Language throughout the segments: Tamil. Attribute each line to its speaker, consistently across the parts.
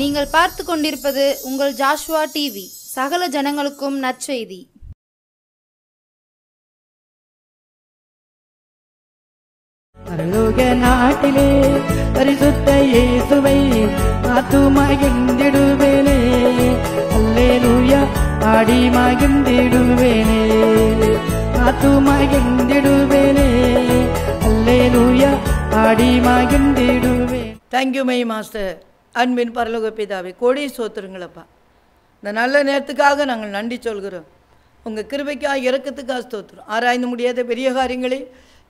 Speaker 1: நீங்கள் பார்த்து கொண்டிருப்பது உங்கள் ஜாஷுவா டிவி. சகல ஜனங்களுக்கும் நற்செய்தி.
Speaker 2: பரலோக நாட்டிலே பரிசுத்த இயேசுவை மகிழ்ந்திடுவேனே, அல்லேலூயா பாடி மகிழ்ந்திடுவேனே, மகிழ்ந்திடுவேனே, அல்லேலூயா பாடி மகிழ்ந்திடுவேன். Thank you my master. அன்பின் பரலோக பிதாவே, கோடி ஸ்தோத்திரங்களப்பா. இந்த நல்ல நேரத்துக்காக நாங்கள் நன்றி சொல்கிறோம். உங்கள் கிருபைக்காக இரக்கத்துக்காக ஸ்தோத்திரம். ஆராய்ந்து முடியாத பெரிய காரியங்களை,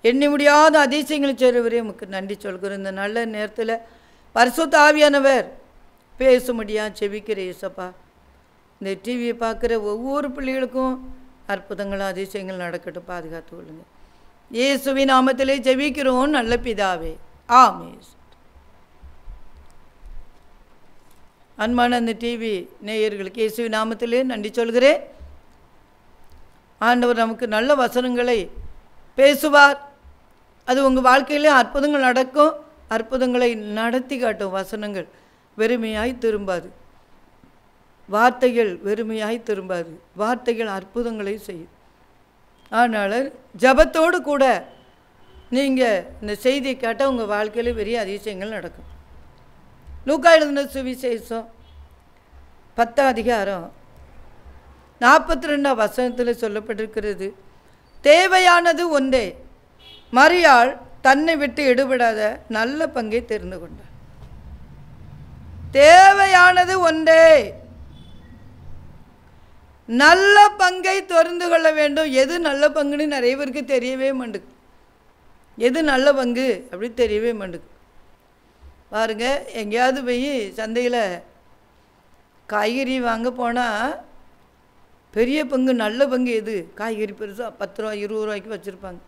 Speaker 2: எண்ணி முடியாத அதிசயங்களை செய்கிறவரே உமக்கு நன்றி சொல்கிறோம். இந்த நல்ல நேரத்தில் பரிசுத்த ஆவியானவர் பேசும்படியாக செபிக்கிற இயேசப்பா, இந்த டிவியை பார்க்குற ஒவ்வொரு பிள்ளைகளுக்கும் அற்புதங்கள் அதிசயங்கள் நடக்கட்டும், பாதுகாத்து கொள்ளுங்கள். இயேசுவின் நாமத்திலே ஜெபிக்கிறோம் நல்ல பிதாவே, ஆமென். அன்பான அந்த டிவி நேயர்களுக்கு இயேசுவின் நாமத்திலே நன்றி சொல்கிறேன். ஆண்டவர் நமக்கு நல்ல வசனங்களை பேசுவார். அது உங்கள் வாழ்க்கையிலே அற்புதங்கள் நடக்கும், அற்புதங்களை நடத்தி காட்டும். வசனங்கள் வெறுமையாய் திரும்பாது, வார்த்தைகள் வெறுமையாய் திரும்பாது, வார்த்தைகள் அற்புதங்களை செய்யும். அதனால் ஜபத்தோடு கூட நீங்கள் இந்த செய்தியை கேட்டால் உங்கள் வாழ்க்கையில் பெரிய அதிசயங்கள் நடக்கும். லூக்கா எழுதின சுவிசேஷம் 10 அதிகாரம் 42 வசனத்தில் சொல்லப்பட்டிருக்கிறது, தேவையானது ஒன்றே, மரியாள் தன்னை விட்டு எடுபடாத நல்ல பங்கை தெரிந்து கொண்டார். தேவையானது ஒன்றே, நல்ல பங்கை தெரிந்து கொள்ள வேண்டும். எது நல்ல பங்குன்னு நிறைய பேருக்கு தெரியவே மாட்டுக்கு. எது நல்ல பங்கு அப்படி தெரியவே மாட்டுக்கு. பாருங்க, எங்கேயாவது போய் சந்தையில் காய்கறி வாங்க போனால் பெரிய பங்கு நல்ல பங்கு எது? காய்கறி பெருசாக 10 ரூபா 20 ரூபாய்க்கு வச்சுருப்பாங்க,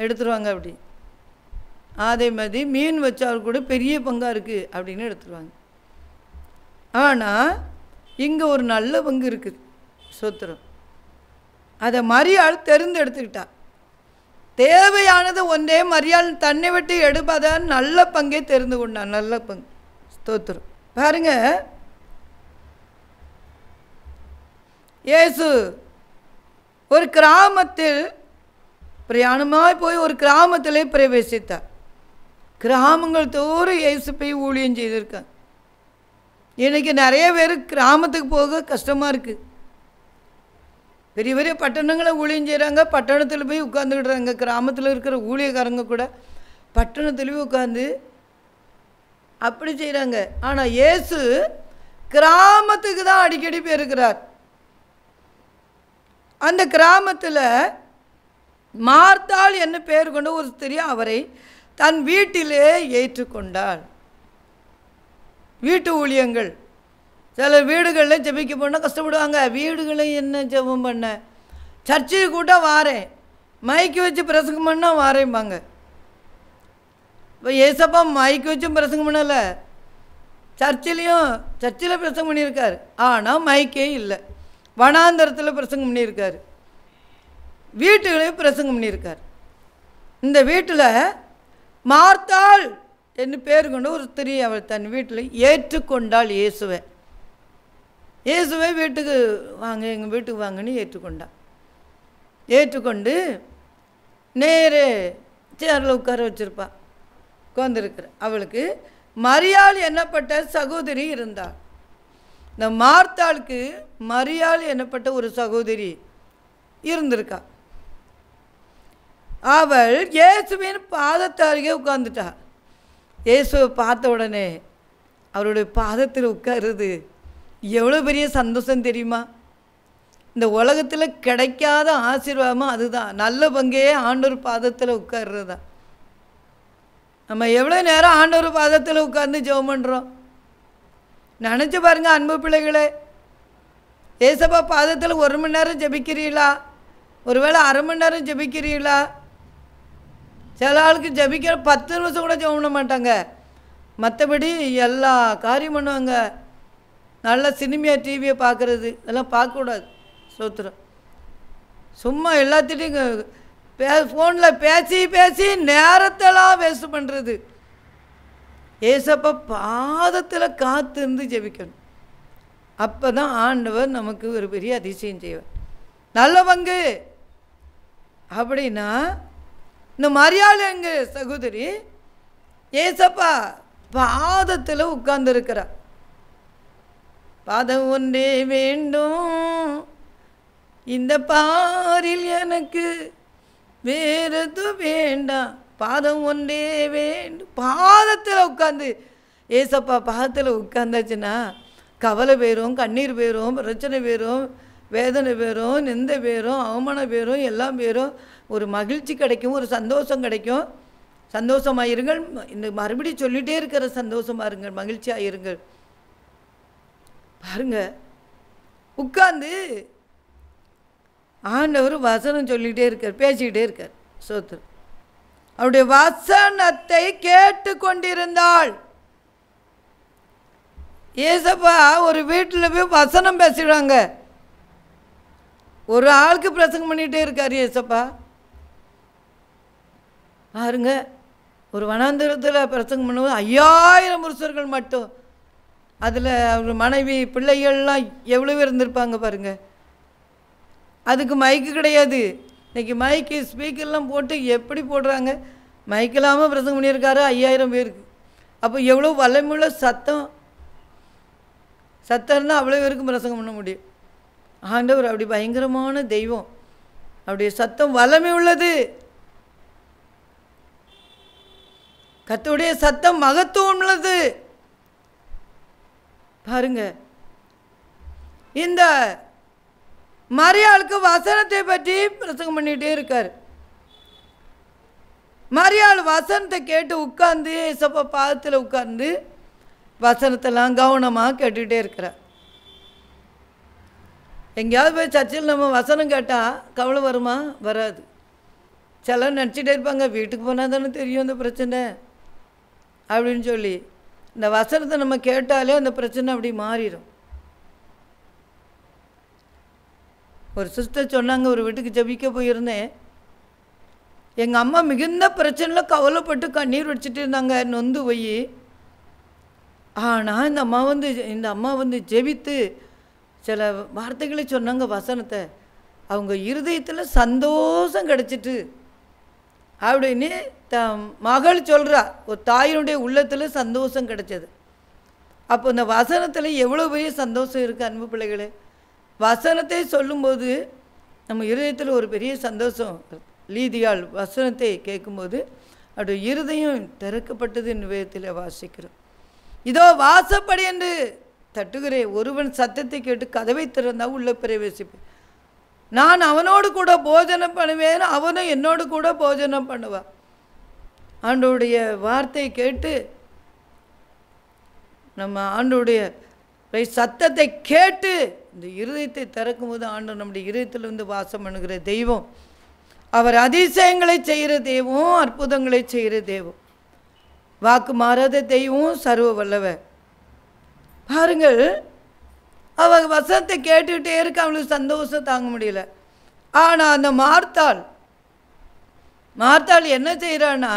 Speaker 2: எடுத்துருவாங்க. அப்படி அதே மாதிரி மீன் வச்சால் கூட பெரிய பங்காக இருக்குது அப்படின்னு எடுத்துருவாங்க. ஆனால் இங்கே ஒரு நல்ல பங்கு இருக்குது, சொத்திரம். அதை மரியாள் தெரிந்தெடுத்துக்கிட்டா. தேவையானது ஒன்றே, மரியாள் தன்னை விட்டு எடுப்பத நல்ல பங்கை தெரிந்து கொண்டான். நல்ல பங்கு, ஸ்தோத்திரம். பாருங்க, இயேசு ஒரு கிராமத்தில் பிரயாணமாய் போய் ஒரு கிராமத்திலே பிரவேசித்தார். கிராமங்கள் தோறும் இயேசு போய் ஊழியம் செய்திருக்காங்க. இன்றைக்கி நிறைய பேர் கிராமத்துக்கு போக கஷ்டமாக இருக்குது. பெரிய பெரிய பட்டணங்களை ஊழியம் செய்கிறாங்க, பட்டணத்தில் போய் உட்காந்துக்கிடுறாங்க. கிராமத்தில் இருக்கிற ஊழியக்காரங்க கூட பட்டணத்துலேயும் உட்காந்து அப்படி செய்கிறாங்க. ஆனால் இயேசு கிராமத்துக்கு தான் அடிக்கடி போயிருக்கிறார். அந்த கிராமத்தில் மார்த்தாள் என்ன பேர் கொண்ட ஒரு ஸ்திரீ அவரை தன் வீட்டிலே ஏற்றுக்கொண்டாள். வீட்டு ஊழியங்கள், சில வீடுகளில் ஜெபிக்க போனால் கஷ்டப்படுவாங்க. வீடுகளில் என்ன ஜெபம் பண்ண, சர்ச்சுக்கு கூட வாரேன், மைக்கு வச்சு பிரசங்கம் பண்ணால் வாரேம்பாங்க. இப்போ ஏசப்பா மைக்கு வச்சும் பிரசங்கம் பண்ணலை, சர்ச்சில் பிரசங்கம் பண்ணியிருக்காரு. ஆனால் மைக்கே இல்லை. வனாந்தரத்தில் பிரசங்கம் பண்ணியிருக்காரு, வீட்டுகளையும் பிரசங்கம் பண்ணியிருக்கார். இந்த வீட்டில் மார்த்தாள் என்று பேர் கொண்டு ஒரு ஸ்திரீ அவள் தன் வீட்டில் ஏற்றுக்கொண்டாள் இயேசுவை. இயேசுவை வீட்டுக்கு வாங்க, எங்கள் வீட்டுக்கு வாங்கன்னு ஏற்றுக்கொண்டான். ஏற்றுக்கொண்டு நேரே சேரில் உட்கார வச்சுருப்பான். உட்காந்துருக்கிற அவளுக்கு மரியாள் என்னப்பட்ட சகோதரி இருந்தாள். இந்த மார்த்தாளுக்கு மரியாள் என்னப்பட்ட ஒரு சகோதரி இருந்திருக்கா. அவள் இயேசுவின் பாதத்தை அருகே உட்கார்ந்துட்டா. இயேசுவை பார்த்த உடனே அவருடைய பாதத்தில் உட்காருது எவ்வளோ பெரிய சந்தோஷம் தெரியுமா? இந்த உலகத்தில் கிடைக்காத ஆசீர்வாதமும் அதுதான். நல்ல பங்கே ஆண்டவர் பாதத்தில் உட்கார்றது தான். நம்ம எவ்வளோ நேரம் ஆண்டவர் பாதத்தில் உட்கார்ந்து ஜெபம் பண்ணுறோம் நினச்சி பாருங்கள் அன்பு பிள்ளைகளே. ஏசப்பா பாதத்தில் 1 மணி நேரம் ஜெபிக்கிறீங்களா? ஒருவேளை அரை மணி நேரம் ஜெபிக்கிறீங்களா? சில ஆளுக்கு ஜெபிக்கிற 10 நிமிஷம் கூட ஜெபம் பண்ண மாட்டாங்க. மற்றபடி எல்லா காரியம் பண்ணுவாங்க. நல்ல சினிமா டிவியை பார்க்குறது இதெல்லாம் பார்க்கக்கூடாது. சோத்திரம். சும்மா எல்லாத்திட்டையும் ஃபோனில் பேசி பேசி நேரத்தெல்லாம் வேஸ்ட் பண்ணுறது. ஏசப்பா பாதத்தில் காத்திருந்து ஜெபிக்கணும். அப்போ தான் ஆண்டவர் நமக்கு ஒரு பெரிய அதிசயம் செய்வார். நல்ல பங்கு அப்படின்னா இந்த மரியாள் எங்க சகோதரி ஏசப்பா பாதத்தில் உட்கார்ந்துருக்கிறார். பாதம் ஒன்றே வேண்டும் இந்த பாரில் எனக்கு வேறது வேண்டாம், பாதம் ஒன்றே வேண்டும். பாதத்தில் உட்காந்து ஏசப்பா பாதத்தில் உட்காந்தாச்சுன்னா கவலை போயிடும், கண்ணீர் போயிடும், பிரச்சனை போயிடும், வேதனை போயிடும், நிந்தை போயிடும், அவமானம் போயிடும், எல்லாம் போயிடும். ஒரு மகிழ்ச்சி கிடைக்கும், ஒரு சந்தோஷம் கிடைக்கும். சந்தோஷமாக இருங்கள். இந்த மறுபடியும் சொல்லிகிட்டே இருக்கிற சந்தோஷமாக இருங்கள், மகிழ்ச்சியாக இருங்கள். பாருங்க, உட்கார்ந்து ஆண்டவர் வசனம் சொல்லிகிட்டே இருக்கார், பேசிக்கிட்டே இருக்கார். சோத்திரம். அவருடைய வசனத்தை கேட்டு கொண்டிருந்தாள். ஏசப்பா ஒரு வீட்டில் போய் வசனம் பேசிடுவாங்க. ஒரு ஆளுக்கு பிரசங்கம் பண்ணிகிட்டே இருக்கார் ஏசப்பா. பாருங்க, ஒரு வனாந்திரத்தில் பிரசங்கம் பண்ணும்போது 5000 புருஷர்கள் மட்டும், அதில் அவர் மனைவி பிள்ளைகள்லாம் எவ்வளோ இருந்திருப்பாங்க பாருங்க. அதுக்கு மைக்கு கிடையாது. இன்றைக்கி மைக்கு ஸ்பீக்கர்லாம் போட்டு எப்படி போடுறாங்க. மைக்கு இல்லாமல் பிரசங்கம் பண்ணியிருக்காரு 5000 பேருக்கு. அப்போ எவ்வளோ வல்லமையுள்ள சத்தம் இருந்தால் அவ்வளோ பேருக்கு பிரசங்கம் பண்ண முடியும். ஆண்டவர் அப்படி பயங்கரமான தெய்வம். அவருடைய சத்தம் வல்லமை உள்ளது. கர்த்தருடைய சத்தம் மகத்துவம் உள்ளது. பாருங்க, இந்த மரியாளுக்கு வசனத்தை பற்றி பிரசங்கம் பண்ணிகிட்டே இருக்கார். மரியாள் வசனத்தை கேட்டு உட்கார்ந்து ஏசப்பா பாதத்தில் உட்கார்ந்து வசனத்தெல்லாம் கவனமாக கேட்டுக்கிட்டே இருக்கிறார். எங்கேயாவது போய் சர்ச்சில் நம்ம வசனம் கேட்டால் கவலை வருமா? வராது. சிலர் நினச்சிட்டே இருப்பாங்க, வீட்டுக்கு போனால் தானே தெரியும் அந்த பிரச்சனை அப்படின்னு சொல்லி. இந்த வசனத்தை நம்ம கேட்டாலே அந்த பிரச்சனை அப்படி மாறிடும். ஒரு சிஸ்டர் சொன்னாங்க, ஒரு வீட்டுக்கு ஜெபிக்க போயிருந்தேன். எங்கள் அம்மா மிகுந்த பிரச்சனையில் கவலைப்பட்டு கண்ணீர் வச்சுட்டு இருந்தாங்க, நொந்து போய். ஆனால் இந்த அம்மா வந்து ஜெபித்து சில வார்த்தைகளை சொன்னாங்க வசனத்தை. அவங்க இருதயத்தில் சந்தோஷம் கிடச்சிட்டு அப்படின்னு மகள் சொல்கிறா. ஒரு தாயினுடைய உள்ளத்தில் சந்தோஷம் கிடைச்சது. அப்போ இந்த வசனத்தில் எவ்வளோ பெரிய சந்தோஷம் இருக்குது அன்பு பிள்ளைகளே. வசனத்தை சொல்லும்போது நம்ம இருதயத்தில் ஒரு பெரிய சந்தோஷம். லீதியால் வசனத்தை கேட்கும்போது அவருடைய இருதயம் திறக்கப்பட்டது என்று வேதத்தில் வாசிக்கிறோம். இதோ வாசப்படி என்று தட்டுகிறேன், ஒருவன் சத்தத்தை கேட்டு கதவை திறந்தால் உள்ள பிரவேசிப்பேன். நான் அவனோடு கூட போஜனம் பண்ணுவேன், அவனும் என்னோடு கூட போஜனம் பண்ணுவான். ஆண்டவருடைய வார்த்தையை கேட்டு நம்ம ஆண்டவருடைய சத்தத்தை கேட்டு இந்த இருதயத்தை திறக்கும் போது ஆண்டவர் நம்முடைய இருதயத்தில் வந்து வாசம் பண்ணுகிற தெய்வம். அவர் அதிசயங்களை செய்கிற தெய்வம், அற்புதங்களை செய்கிற தெய்வம், வாக்கு மாறாத தெய்வம், சர்வ வல்லவர். பாருங்கள், அவங்க வசனத்தை கேட்டுக்கிட்டே இருக்க அவங்களுக்கு சந்தோஷம் தாங்க முடியல. ஆனால் அந்த மார்த்தாள் என்ன செய்கிறான்னா,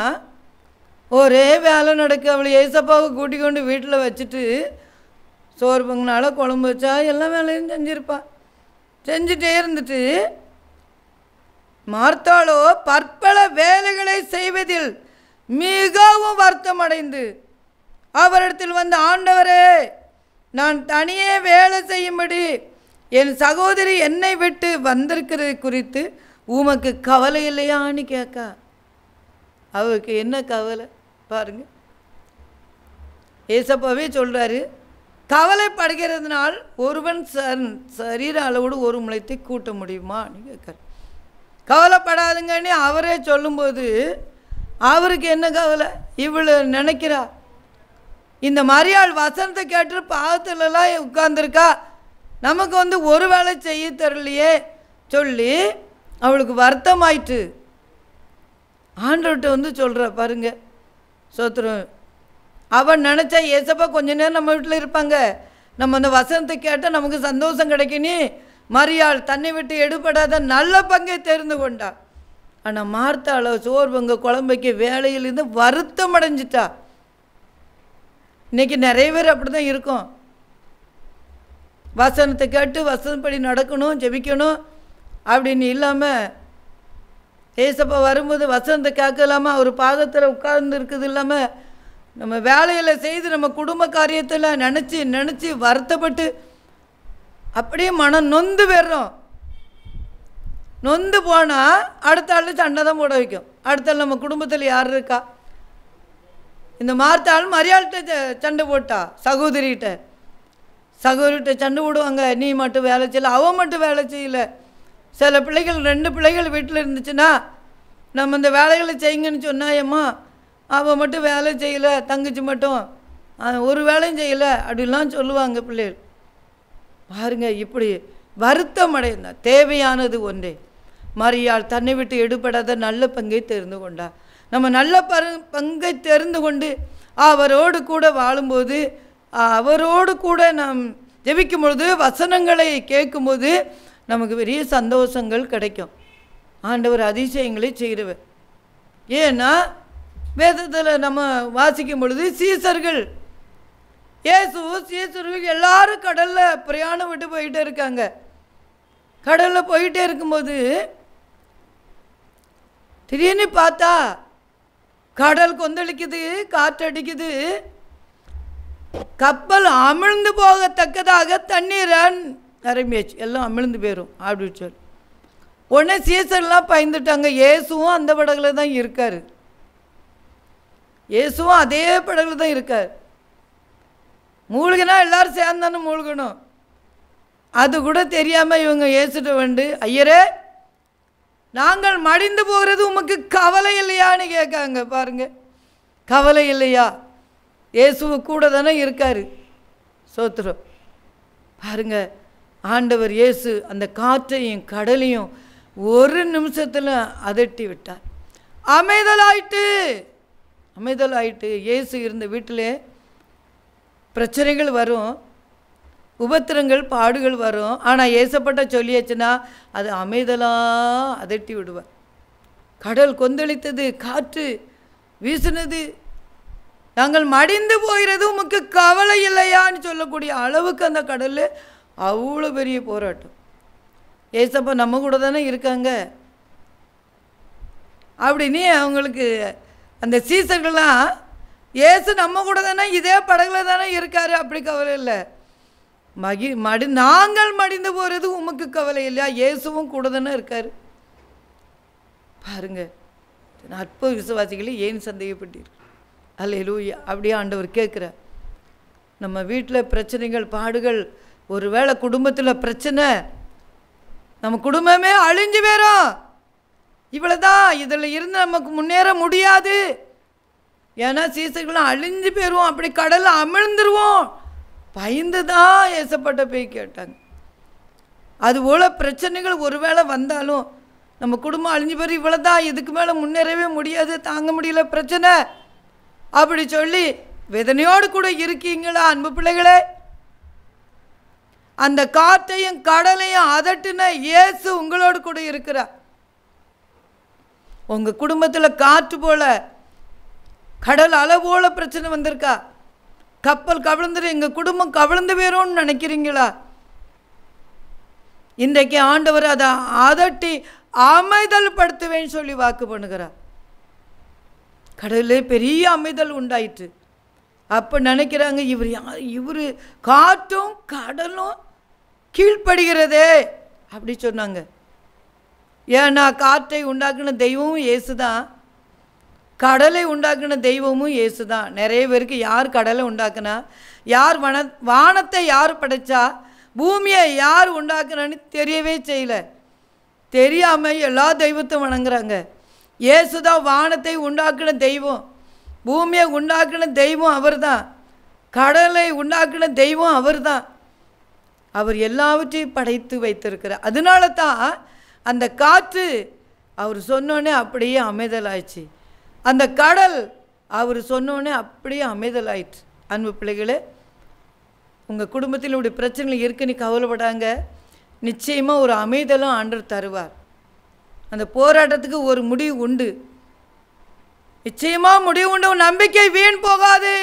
Speaker 2: ஒரே வேலை நடக்கு. அவளை ஏசப்பாவை கூட்டிக் கொண்டு வீட்டில் வச்சுட்டு சோறு பொங்கினால குழம்பு வச்சா எல்லா வேலையும் செஞ்சுருப்பான். செஞ்சுட்டே இருந்துட்டு மார்த்தாளோ பற்பல வேலைகளை செய்வதில் மிகவும் வருத்தம் அடைந்து அவரிடத்தில் வந்து, ஆண்டவரே, நான் தனியே வேலை செய்யும்படி என் சகோதரி என்னை விட்டு வந்திருக்கிறது குறித்து உமக்கு கவலை இல்லையான்னு கேட்கா. அவருக்கு என்ன கவலை பாருங்க. ஏசப்பாவே சொல்கிறாரு, கவலைப்படுகிறதுனால் ஒருவன் சரீர அளவோடு ஒரு முளைத்தை கூட்ட முடியுமான்னு கேட்கார். கவலைப்படாதுங்கன்னு அவரே சொல்லும்போது அவருக்கு என்ன கவலை? இவ்வளோ நினைக்கிறா. இந்த மரியாள் வசனத்தை கேட்டு பாதத்துலலாம் உட்கார்ந்துருக்கா, நமக்கு வந்து ஒரு வேலை செய்ய தரலையே சொல்லி அவளுக்கு வருத்தமாயிட்டு ஆண்டவர்கிட்ட வந்து சொல்கிறா. பாருங்க, சோத்திரம். அவன் நினச்சா ஏசப்பா கொஞ்ச நேரம் நம்ம வீட்டில் இருப்பாங்க, நம்ம அந்த வசனத்தை கேட்டால் நமக்கு சந்தோஷம் கிடைக்கணும். மரியாள் தன்னை விட்டு எடுபடாத நல்ல பங்கை தெரிந்து கொண்டா. ஆனால் மார்த்தாள சோறு பங்கு குழம்பைக்கு வேலையிலிருந்து வருத்தம் அடைஞ்சிட்டா. இன்றைக்கி நிறைய பேர் அப்படி தான் இருக்கோம். வசனத்தை கேட்டு வசனப்படி நடக்கணும், ஜெபிக்கணும் அப்படின்னு இல்லாமல், ஏசப்பா வரும்போது வசனத்தை கேட்கலாமல் அவர் பாதத்தில் உட்கார்ந்து இருக்குது இல்லாமல், நம்ம வேலையில் செய்து நம்ம குடும்ப காரியத்தில் நினச்சி வருத்தப்பட்டு அப்படியே மனம் நொந்து போயிடுறோம். நொந்து போனால் அடுத்த ஆள் சண்டை தான் போட வைக்கும். அடுத்த ஆள் நம்ம குடும்பத்தில் யார் இருக்கா? இந்த மார்த்தாள் மரியாள்கிட்ட சண்டை போட்டா, சகோதரிகிட்ட சண்டை போடுவாங்க. நீ மட்டும் வேலை செய்யலை, அவன் மட்டும் வேலை செய்யலை. சில பிள்ளைகள் 2 பிள்ளைகள் வீட்டில் இருந்துச்சுன்னா நம்ம இந்த வேலைகளை செய்யுங்கன்னு சொன்னாயம்மா, அவன் மட்டும் வேலை செய்யலை, தங்கச்சி மட்டும் ஒரு வேலையும் செய்யலை அப்படிலாம் சொல்லுவாங்க பிள்ளைகள். பாருங்க, இப்படி வருத்தம் அடைந்தா. தேவையானது ஒன்றே, மரியாள் தன்னை விட்டு எடுபடாத நல்ல பங்கை தெரிந்து கொண்டா. நம்ம நல்ல பங்கை தெரிந்து கொண்டு அவரோடு கூட வாழும்போது, அவரோடு கூட நாம் ஜெபிக்கும் பொழுது, வசனங்களை கேட்கும்போது நமக்கு பெரிய சந்தோஷங்கள் கிடைக்கும். ஆண்டவர் அதிசயங்களை செய்கிறவர். ஏன்னா வேதத்தில் நம்ம வாசிக்கும் பொழுது சீசர்கள் எல்லாரும் கடலில் பிரயாணம் விட்டு போயிட்டே இருக்காங்க. கடலில் போயிட்டே இருக்கும்போது திடீர்னு பார்த்தா கடல் கொந்தளிக்குது, காற்றடிக்குது, கப்பல் அமிழ்ந்து போகத்தக்கதாக தண்ணீர் நிரம்பியாச்சு, எல்லாம் அமிழ்ந்து போயிடும் அப்படின்னு சொல்லி உடனே சீசர்லாம் பயந்துட்டாங்க. இயேசுவும் அந்த படகுல தான் இருக்கார். இயேசுவும் அதே படகுல தான் இருக்கார். மூழ்கினா எல்லாரும் சேர்ந்தானே மூழ்கணும். அது கூட தெரியாமல் இவங்க இயேசுட்ட வந்து, ஐயரே நாங்கள் மடிந்து போகிறது உமக்கு கவலை இல்லையான்னு கேட்காங்க. பாருங்க, கவலை இல்லையா? இயேசுவு கூட தானே இருக்கார். சோத்திரம். பாருங்க, ஆண்டவர் இயேசு அந்த காற்றையும் கடலையும் ஒரு நிமிஷத்தில் அதட்டி விட்டார். அமைதலாயிட்டு. இயேசு இருந்த வீட்டிலே பிரச்சனைகள் வரும், உபத்திரங்கள் பாடுகள் வரும். ஆனால் ஏசப்பட்ட சொல்லியாச்சுன்னா அது அமைதலாக அதட்டி விடுவார். கடல் கொந்தளித்தது, காற்று வீசினது, நாங்கள் மடிந்து போகிறது உமக்கு கவலை இல்லையான்னு சொல்லக்கூடிய அளவுக்கு அந்த கடலில் அவ்வளோ பெரிய போராட்டம். ஏசப்பா நம்ம கூட தானே இருக்காங்க அப்படின்னு அவங்களுக்கு அந்த சீசர்கள்லாம், ஏசு நம்ம கூட தானே இதே படகுல தானே இருக்காரு, அப்படி கவலை இல்லை. நாங்கள் மடிந்து போகிறது உமக்கு கவலை இல்லையா? இயேசுவும் கூட தானே இருக்கார். பாருங்க, அற்ப விசுவாசிகளை ஏன் சந்தேகப்பட்டீர்கள்? அல்லேலூயா. அப்படியே ஆண்டவர் கேட்குறார். நம்ம வீட்டில் பிரச்சனைகள் பாடுகள், ஒருவேளை குடும்பத்தில் பிரச்சனை, நம்ம குடும்பமே அழிஞ்சு போயிடும். இவ்வளோதான், இதில் இருந்து நமக்கு முன்னேற முடியாது. ஏன்னா சீசர்களும் அழிஞ்சு போயிடுவோம், அப்படி கடலில் அமிழ்ந்துருவோம். பயந்து தான் ஏசப்பட்ட போய் கேட்டாங்க. அதுபோல் பிரச்சனைகள் ஒருவேளை வந்தாலும் நம்ம குடும்பம் அழிஞ்சு போயிடும், இவ்வளோதான், இதுக்கு மேலே முன்னேறவே முடியாது, தாங்க முடியல பிரச்சனை அப்படி சொல்லி வேதனையோடு கூட இருக்கீங்களா அன்பு பிள்ளைகளே? அந்த காற்றையும் கடலையும் அதட்டின இயேசு உங்களோடு கூட இருக்கிறார். உங்கள் குடும்பத்தில் காற்று போல, கடல் அலை போல பிரச்சனை வந்திருக்கா? கப்பல் கவிழ்ந்துரு, எங்கள் குடும்பம் கவிழ்ந்து போயிடும்னு நினைக்கிறீங்களா? இன்றைக்கு ஆண்டவர் அதை அதட்டி அமைதல் படுத்துவேன்னு சொல்லி வாக்கு பண்ணுகிறார். கடலில் பெரிய அமைதல் உண்டாயிற்று. அப்போ நினைக்கிறாங்க, இவர் காற்றும் கடலும் கீழ்ப்படுகிறதே அப்படி சொன்னாங்க. ஏன்னா காற்றை உண்டாக்குன தெய்வமும் இயேசு தான், கடலை உண்டாக்குன தெய்வமும் இயேசு தான். நிறைய பேருக்கு யார் கடலை உண்டாக்குனா, யார் வானத்தை யார் படைச்சா, பூமியை யார் உண்டாக்குனான்னு தெரியவே செய்யலை. தெரியாமல் எல்லா தெய்வத்தையும் வணங்குறாங்க. இயேசு தான் வானத்தை உண்டாக்குன தெய்வம், பூமியை உண்டாக்குன தெய்வம் அவர் தான், கடலை உண்டாக்குன தெய்வம் அவர் தான். அவர் எல்லாவற்றையும் படைத்து வைத்திருக்கிறார். அதனால தான் அந்த காற்று அவர் சொன்னோன்னே அப்படியே அமைதலாயிடுச்சு, அந்த கடல் அவர் சொன்னோன்னே அப்படியே அமைதலாயிடுச்சு. அன்பு பிள்ளைகளே, உங்கள் குடும்பத்தில் இப்படி பிரச்சனைகள் இருக்குன்னு கவலைப்படாங்க. நிச்சயமாக ஒரு அமைதலும் ஆண்டவர் தருவார். அந்த போராட்டத்துக்கு ஒரு முடிவு உண்டு, நிச்சயமாக முடிவு உண்டு. நம்பிக்கை வீண் போகாது.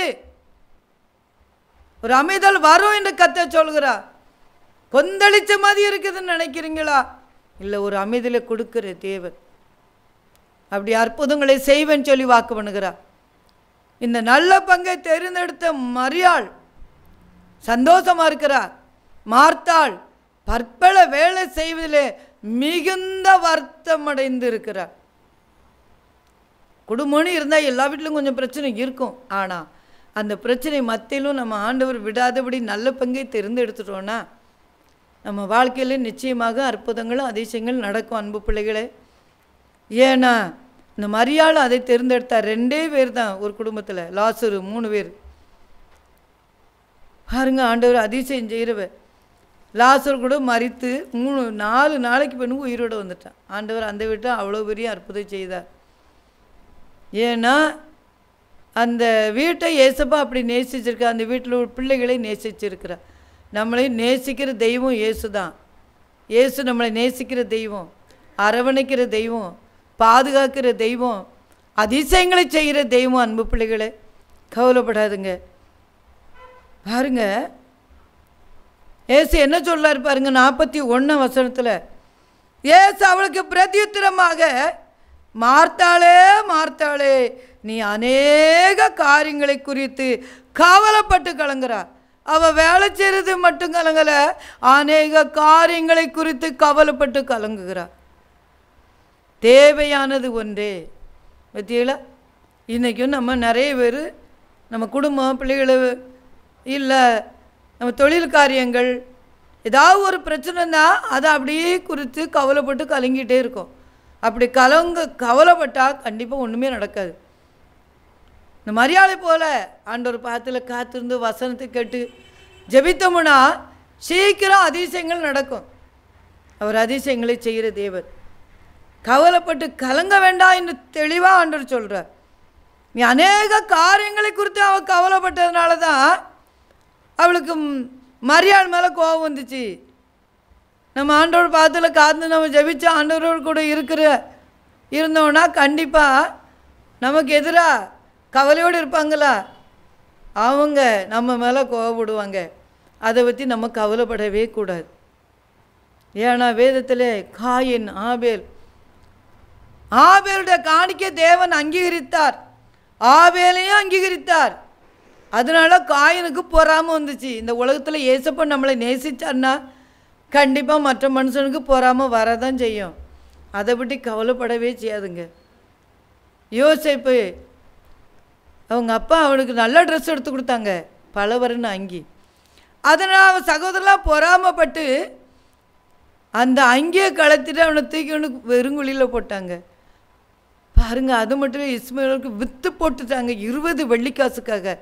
Speaker 2: ஒரு அமைதல் வரும் என்று கர்த்தர் சொல்கிறார். கொந்தளிச்ச மாதிரி இருக்குதுன்னு நினைக்கிறீங்களா? இல்லை, ஒரு அமைதலை கொடுக்கிற தேவன். அப்படி அற்புதங்களை செய்வேன்னு சொல்லி வாக்கு பண்ணுகிறார். இந்த நல்ல பங்கை தேர்ந்தெடுத்த மரியாள் சந்தோஷமா இருக்கிறார். மார்த்தாள் பற்பல வேலை செய்வதிலே மிகுந்த வருத்தம் அடைந்து இருக்கிறார். குடும்பம்னு இருந்தால் எல்லா வீட்டிலும் கொஞ்சம் பிரச்சனை இருக்கும். ஆனால் அந்த பிரச்சனை மத்தியிலும் நம்ம ஆண்டவர் விடாதபடி நல்ல பங்கை தேர்ந்தெடுத்துட்டோன்னா நம்ம வாழ்க்கையில் நிச்சயமாக அற்புதங்களும் அதிசயங்கள் நடக்கும். அன்பு பிள்ளைகளே, ஏன்னா இந்த மரியாள் அதை தேர்ந்தெடுத்தார். 2 பேர் தான் ஒரு குடும்பத்தில், லாசரு 3 பேர். பாருங்க, ஆண்டவர் அதிசயம் செய்கிறவர். லாசர் கூட மரித்து 4 நாளைக்கு பிறகு உயிரோடு வந்துட்டான். ஆண்டவர் அந்த வீட்டில் அவ்வளோ பெரிய அற்புதம் செய்தார். ஏன்னா அந்த வீட்டை ஏசப்பா அப்படி நேசிச்சிருக்கா. அந்த வீட்டில் உள்ள பிள்ளைகளை நேசிச்சிருக்கிறார். நம்மளை நேசிக்கிற தெய்வம் இயேசு தான். இயேசு நம்மளை நேசிக்கிற தெய்வம், அரவணைக்கிற தெய்வம், பாதுகாக்கிற தெய்வம், அதிசயங்களை செய்கிற தெய்வம். அன்பு பிள்ளைகளே, கவலைப்படாதுங்க. பாருங்க, ஏசு என்ன சொல்றாரு பாருங்க, 41 வசனத்தில். ஏசு அவளுக்கு பிரதியுத்தரமாக, மார்த்தாளே மார்த்தாளே, நீ அநேக காரியங்களை குறித்து கவலைப்பட்டு கலங்குறா. அவள் வேலை செய்கிறது மட்டும் கலங்கலை, அநேக காரியங்களை குறித்து கவலைப்பட்டு கலங்குகிறாள். தேவையானது ஒன்றே. பற்றியல, இன்றைக்கும் நம்ம நிறைய பேர் நம்ம குடும்பம், பிள்ளைகள், இல்லை நம்ம தொழில் காரியங்கள், ஏதாவது ஒரு பிரச்சனைனா அதை அப்படியே குறித்து கவலைப்பட்டு கலங்கிட்டே இருக்கோம். அப்படி கவலைப்பட்டால் கண்டிப்பாக ஒன்றுமே நடக்காது. இந்த மரியாதை போல் ஆண்டவர் பாத்தில் காத்திருந்து வசனத்தை கேட்டு ஜெபித்தோம்னா சீக்கிரம் அதிசயங்கள் நடக்கும். அவர் அதிசயங்களை செய்கிற தேவர். கவலைப்பட்டு கலங்க வேண்டாம் என்று தெளிவாக ஆண்டவர் சொல்கிறார். நீ அநேக காரியங்களை குறித்து அவள் கவலைப்பட்டதுனால தான் அவளுக்கு மரியாள் மேலே கோபம் வந்துச்சு. நம்ம ஆண்டவர் பாத்தில் காத்து நம்ம ஜெபிச்சு ஆண்டவரோடு கூட இருந்தோன்னா கண்டிப்பாக நமக்கு எதிராக கவலையோடு இருப்பாங்களா, அவங்க நம்ம மேலே கோவப்படுவாங்க. அதை பற்றி நம்ம கவலைப்படவே கூடாது. ஏன்னா வேதத்தில் காயின் ஆபேலுடைய காணிக்கை தேவன் அங்கீகரித்தார், ஆபேலையும் அங்கீகரித்தார். அதனால காயினுக்கு பொறாமல் வந்துச்சு. இந்த உலகத்தில் ஏசப்பா நம்மளை நேசித்தார்னா கண்டிப்பாக மற்ற மனுஷனுக்கு பொறாமல் வரதான் செய்யும். அதை பற்றி கவலைப்படவே செய்யாதுங்க. யோசேப்பு அவங்க அப்பா அவனுக்கு நல்ல ட்ரெஸ் எடுத்து கொடுத்தாங்க, பலவரன்னு அங்கி. அதனால் அவன் சகோதரலாம் பொறாமப்பட்டு அந்த அங்கியை கலத்திட்டு அவனை தூக்கி அவனுக்கு வெறுங்குழியில் போட்டாங்க. பாருங்க, அது மட்டும் இஸ்மாயிலுக்கு விற்று போட்டுட்டாங்க 20 வெள்ளிக்காசுக்காக.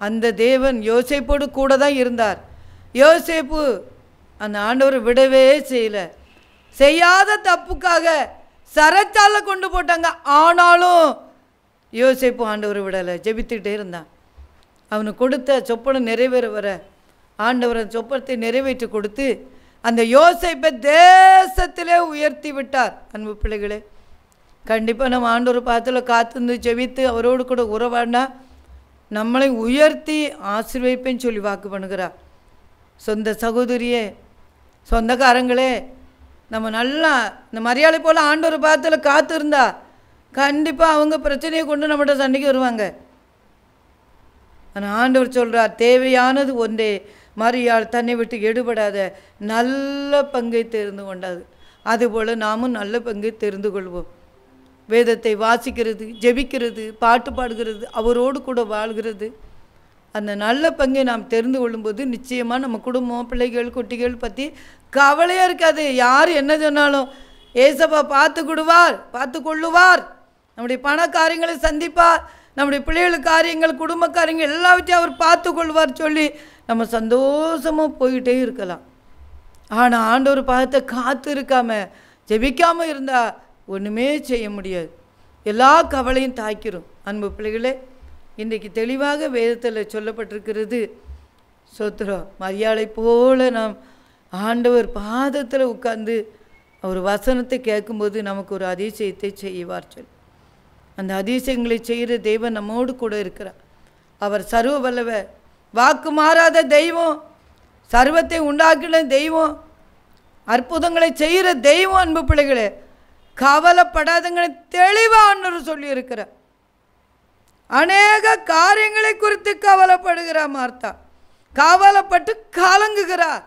Speaker 2: அந்த தேவன் யோசேப்போடு கூட தான் இருந்தார். யோசேப்பு அந்த ஆண்டவரை விடவே செய்யலை. செய்யாத தப்புக்காக சரச்சால கொண்டு போட்டாங்க. ஆனாலும் யோசேப்பு ஆண்டவரை விடலை, ஜெபித்துக்கிட்டே இருந்தான். அவனுக்கு கொடுத்த சொப்பனை நிறைவேற வர ஆண்டவர் அந்த சொப்பனத்தை நிறைவேற்றி கொடுத்து அந்த யோசேப்பை தேசத்திலே உயர்த்தி விட்டார். அன்பு பிள்ளைகளே, கண்டிப்பாக நம்ம ஆண்டவர் பாத்தில் காத்திருந்து ஜெபித்து அவரோடு கூட உறவாடினா நம்மளை உயர்த்தி ஆசீர்வதிப்பேன்னு சொல்லி வாக்கு பண்ணுகிறார். சொந்த சகோதரியே, சொந்தக்காரங்களே, நம்ம நல்லா இந்த மரியாதை போல் ஆண்டவர் பாத்தில் காத்திருந்தா கண்டிப்பாக அவங்க பிரச்சனையை கொண்டு நம்மகிட்ட சண்டைக்கு வருவாங்க. ஆனால் ஆண்டவர் சொல்கிறார், தேவையானது ஒன்றே, மரியாள் தன்னை விட்டு எடுபடாத நல்ல பங்கை தெரிந்து கொண்டாது. அதுபோல் நாமும் நல்ல பங்கை தெரிந்து கொள்வோம். வேதத்தை வாசிக்கிறது, ஜெபிக்கிறது, பாட்டு பாடுகிறது, அவரோடு கூட வாழ்கிறது, அந்த நல்ல பங்கை நாம் தெரிந்து கொள்ளும்போது நிச்சயமாக நம்ம குடும்பம், பிள்ளைகள், குட்டிகள் பற்றி கவலையாக இருக்காது. யார் என்ன சொன்னாலும் ஏசப்பா பார்த்து கொள்ளுவார். நம்முடைய பண காரியங்களை சந்திப்பார், நம்முடைய பிள்ளைகள் காரியங்கள், குடும்ப காரியங்கள் எல்லாவற்றையும் அவர் பார்த்து கொள்வார் சொல்லி நம்ம சந்தோஷமாக போய்கிட்டே இருக்கலாம். ஆனால் ஆண்டவர் பார்த்து காத்து இருக்காமல் ஜெபிக்காமல் இருந்தால் ஒன்றுமே செய்ய முடியாது. எல்லா கவலையும் தாக்கிரும். அன்பு பிள்ளைகளே, இன்றைக்கு தெளிவாக வேதத்தில் சொல்லப்பட்டிருக்கிறது. சோத்திரம், மரியாதை போல் நாம் ஆண்டவர் பாதத்தில் உட்கார்ந்து அவர் வசனத்தை கேட்கும்போது நமக்கு ஒரு அதிசயத்தை செய்வார் சொல்லி. அந்த அதிசயங்களை செய்கிற தெய்வன் நம்மோடு கூட இருக்கிறார். அவர் சர்வ வல்லவர், வாக்கு மாறாத தெய்வம், சர்வத்தை உண்டாக்கின தெய்வம், அற்புதங்களை செய்கிற தெய்வம். அன்பு பிள்ளைகளே, கவலைப்படாதங்களை தெளிவாக சொல்லியிருக்கிறார். அநேக காரியங்களை குறித்து கவலைப்படுகிறார் மார்த்தா. கவலைப்பட்டு கலங்குகிறார்.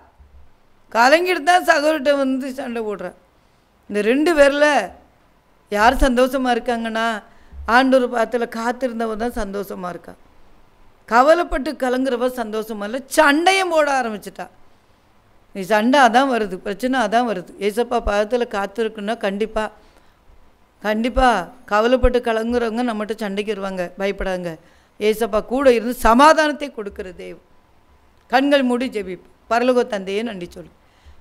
Speaker 2: கலங்கிட்டு தான் சகோதரர்கிட்ட வந்து சண்டை போடுறார். இந்த 2 பேரில் யார் சந்தோஷமாக இருக்காங்கன்னா, ஆண்டவர் பாத்தில் காத்திருந்தவ தான் சந்தோஷமாக இருக்கா. கவலைப்பட்டு கலங்குறவ சந்தோஷமாக இல்லை, சண்டையும் போட ஆரம்பிச்சிட்டா. நீ சண்டை அதான் வருது, பிரச்சனை அதான் வருது. ஏசப்பா பாதத்தில் காத்திருக்குன்னா கண்டிப்பாக கவலைப்பட்டு கலங்குறவங்க நம்மகிட்ட சண்டைக்கு வருவாங்க. பயப்படாங்க. ஏசப்பா கூட இருந்து சமாதானத்தை கொடுக்குற தெய்வம். கண்கள் மூடி ஜெபிப்பு. பரலோக தந்தையே நன்றி சொல்லு.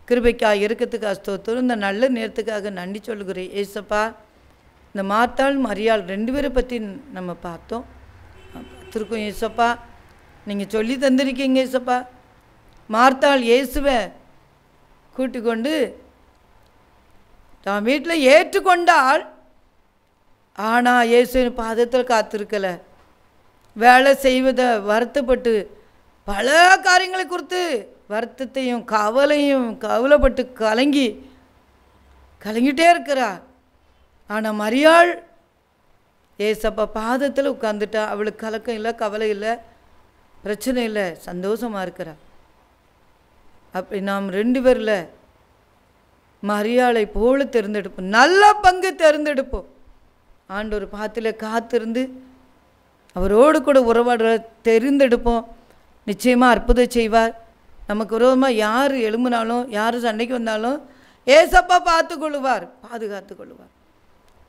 Speaker 2: கிருபைக்காக இறக்கத்துக்காக ஸ்தோத்திரம். இந்த நல்ல நேரத்துக்காக நன்றி சொல்லுகிறேன் ஏசப்பா. இந்த மார்த்தாள் மரியாள் 2 பேரை பற்றி நம்ம பார்த்தோம், பார்த்துருக்கோம் ஏசப்பா. நீங்கள் சொல்லி தந்திருக்கீங்க ஏசப்பா. மார்த்தாள் இயேசுவை கூட்டிக் கொண்டு தான் வீட்டில் ஏற்றுக்கொண்டால், ஆனால் இயேசுவின் பாதத்தில் காத்திருக்கலை. வேலை செய்வதை வருத்தப்பட்டு பல காரியங்களை குறித்து வருத்தத்தையும் கவலைப்பட்டு கலங்கிட்டே இருக்கிறா. ஆனால் மரியாள் ஏசப்பா பாதத்தில் உட்காந்துட்டா. அவளுக்கு கலக்கம் இல்லை, கவலை இல்லை, பிரச்சனை இல்லை, சந்தோஷமாக இருக்கிறா. அப்படி நாம் 2 பேரில் மரியாளை போல தேர்ந்தெடுப்போம், நல்ல பங்கு தேர்ந்தெடுப்போம். ஆண்டவர் பாத்தில் காத்திருந்து அவரோடு கூட உறவாடுற தெரிந்தெடுப்போம். நிச்சயமாக அற்புதம் செய்வார். நமக்கு விரோதமாக யார் எழும்பினாலும், யார் சண்டைக்கு வந்தாலும் ஏசப்பா பார்த்துக்கொள்ளுவார், பாதுகாத்து கொள்ளுவார்.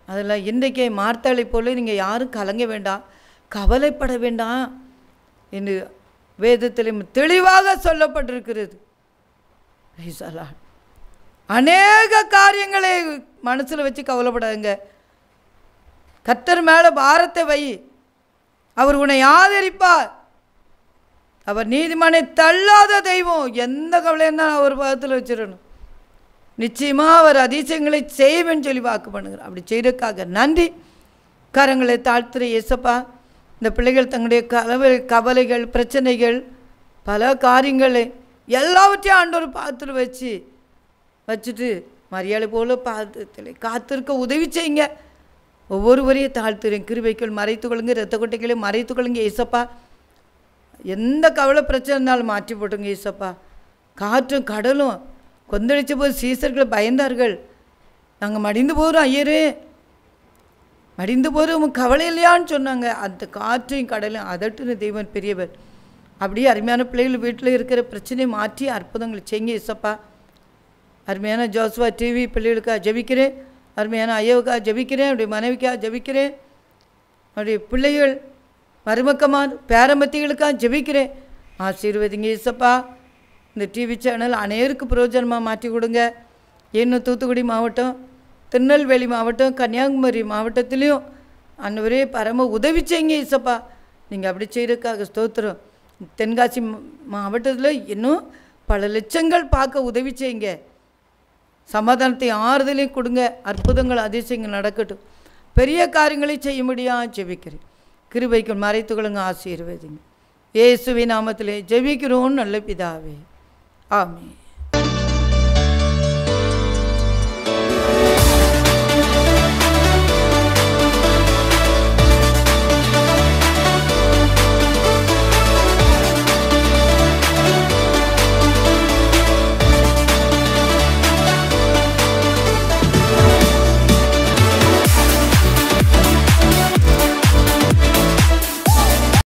Speaker 2: அதில் இன்றைக்கே மார்த்தாளை போல நீங்கள் யாரும் கலங்க வேண்டாம், கவலைப்பட வேண்டாம் என்று வேதத்திலும் தெளிவாக சொல்லப்பட்டிருக்கிறது. அநேக காரியங்களை மனசில் வச்சு கவலைப்படாதுங்க. கர்த்தர் மேலே பாரத்தை வை, அவர் உன்னை ஆதரிப்பார். அவர் நீதிமானை தள்ளாத தெய்வம். எந்த கவலையும் தான் அவர் பாதத்தில் வச்சிடணும். நிச்சயமாக அவர் அதிசயங்களை செய்வேன்னு சொல்லி வாக்கு பண்ணுகிறார். அப்படி செய்கிறதுக்காக நன்றி. கரங்களை தாழ்த்துற இயேசப்பா, இந்த பிள்ளைகள் தங்களுடைய கவலைகள், பிரச்சனைகள், பல காரியங்களை எல்லாவற்றையும் ஆண்டவர் பாதத்தில் வச்சுட்டு மரியாதை போல பாதத்தில் காத்திருக்க உதவி செய்யுங்க. ஒவ்வொருவரையும் தாழ்த்துறேன். கிருபைக்குள் மறைத்து கொள்ளுங்க, இரத்த கொட்டைகளையும் மறைத்து கொள்ளுங்க ஏசப்பா. எந்த கவலை பிரச்சனை இருந்தாலும் மாற்றி போட்டுங்க ஏசப்பா. காற்றும் கடலும் கொந்தளிச்ச போது சீசர்கள் பயந்தார்கள். நாங்கள் மடிந்து போகிறோம் ஐயரே, மடிந்து போகிறோம், கவலை இல்லையான்னு சொன்னாங்க. அந்த காற்றையும் கடலையும் அதட்டுன தெய்வன் பெரியவர். அப்படியே அருமையான பிள்ளைகள் வீட்டில் இருக்கிற பிரச்சனையை மாற்றி அற்புதங்களை செய்யுங்க ஏசப்பா. அருமையான ஜோஸ்வா டிவி பிள்ளைகளுக்காக ஜெபிக்கிறேன். அருமையான ஐயாவுக்காக ஜெபிக்கிறேன். அப்படி மனைவிக்காக ஜெபிக்கிறேன். அப்படி பிள்ளைகள் மருமக்கமான பேரம்பத்திகளுக்காக ஜெபிக்கிறேன். ஆசீர்வதிங்க ஏசப்பா. இந்த டிவி சேனல் அநேருக்கு பிரயோஜனமாக மாற்றி கொடுங்க. இன்னும் தூத்துக்குடி மாவட்டம், திருநெல்வேலி மாவட்டம், கன்னியாகுமரி மாவட்டத்திலையும் அன்னவரே பரம உதவி செய்யுங்க ஏசப்பா. நீங்கள் அப்படி செய்கிறதுக்காக ஸ்தோத்திரம். தென்காசி மாவட்டத்தில் இன்னும் பல லட்சங்கள் பார்க்க உதவி செய்யுங்க. சமாதானத்தை ஆறுதலையும் கொடுங்க. அற்புதங்கள் அதிசயங்கள் நடக்கட்டும். பெரிய காரியங்களை செய்ய முடியாது ஜெபிக்கிறேன். கிருபைக்கு மறைத்துக்கொள்ளுங்க, ஆசீர்வதிங்க. இயேசுவின் நாமத்திலே ஜெபிக்கிறோம் நல்ல பிதாவே, ஆமென்.